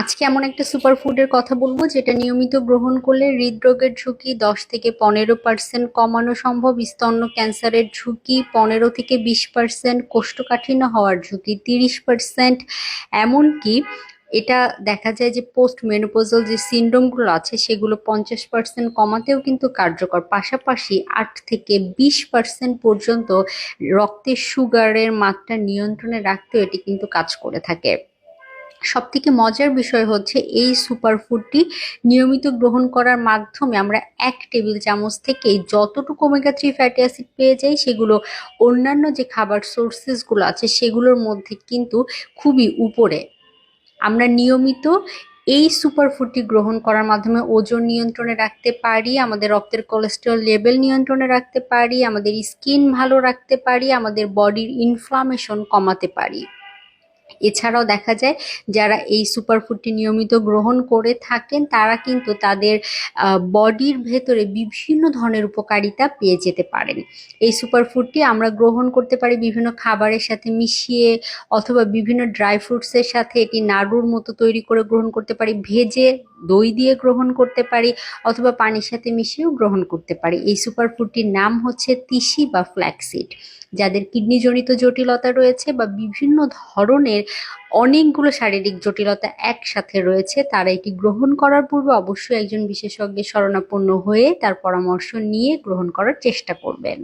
আজকে এমন একটা সুপারফুডের কথা বলবো যেটা নিয়মিত গ্রহণ করলে হৃদরোগের ঝুঁকি 10 থেকে 15% কমানো সম্ভব, স্তন্য ক্যান্সারের ঝুঁকি 15 থেকে 20%, কোষ্ঠকাঠিন্য হওয়ার ঝুঁকি 30%। এমনকি এটা দেখা যায় যে পোস্ট মেনোপজাল যে সিন্ড্রোমগুলো আছে সেগুলো 50% কমাতেও কিন্তু কার্যকর। পাশাপাশি 8 থেকে 20% পর্যন্ত রক্তের সুগারের মাত্রা নিয়ন্ত্রণে রাখতেও এটি কিন্তু কাজ করে থাকে। সবথেকে মজার বিষয় হচ্ছে এই সুপারফুডটি নিয়মিত গ্রহণ করার মাধ্যমে আমরা 1 টেবিল চামচ থেকে যতটুকু ওমেগা 3 ফ্যাটি অ্যাসিড পেয়ে যাই সেগুলো অন্যান্য যে খাবার সোর্সেসগুলো আছে সেগুলোর মধ্যে কিন্তু খুবই উপরে। আমরা নিয়মিত এই সুপারফুডটি গ্রহণ করার মাধ্যমে ওজন নিয়ন্ত্রণে রাখতে পারি, আমাদের রক্তের কোলেস্টেরল লেভেল নিয়ন্ত্রণে রাখতে পারি, আমাদের স্কিন ভালো রাখতে পারি, আমাদের বডির ইনফ্লামেশন কমাতে পারি। এছাড়াও দেখা যায় যারা এই সুপারফুডটি নিয়মিত গ্রহণ করে থাকেন তারা কিন্তু তাদের বডির ভেতরে বিভিন্ন ধরনের উপকারিতা পেয়ে যেতে পারেন। এই সুপারফুডটি আমরা গ্রহণ করতে পারি বিভিন্ন খাবারের সাথে মিশিয়ে, অথবা বিভিন্ন ড্রাই ফ্রুটসের সাথে এটি নাড়ুর মতো তৈরি করে গ্রহণ করতে পারি, ভেজে দই দিয়ে গ্রহণ করতে পারি, অথবা পানির সাথে মিশিয়েও গ্রহণ করতে পারি। এই সুপারফুডটির নাম হচ্ছে তিসি বা ফ্ল্যাক্সিড। যাদের কিডনিজনিত জটিলতা রয়েছে বা বিভিন্ন ধরনের অনেকগুলো শারীরিক জটিলতা একসাথে রয়েছে তারা এটি গ্রহণ করার পূর্বে অবশ্যই একজন বিশেষজ্ঞের শরণাপন্ন হয়ে তার পরামর্শ নিয়ে গ্রহণ করার চেষ্টা করবেন।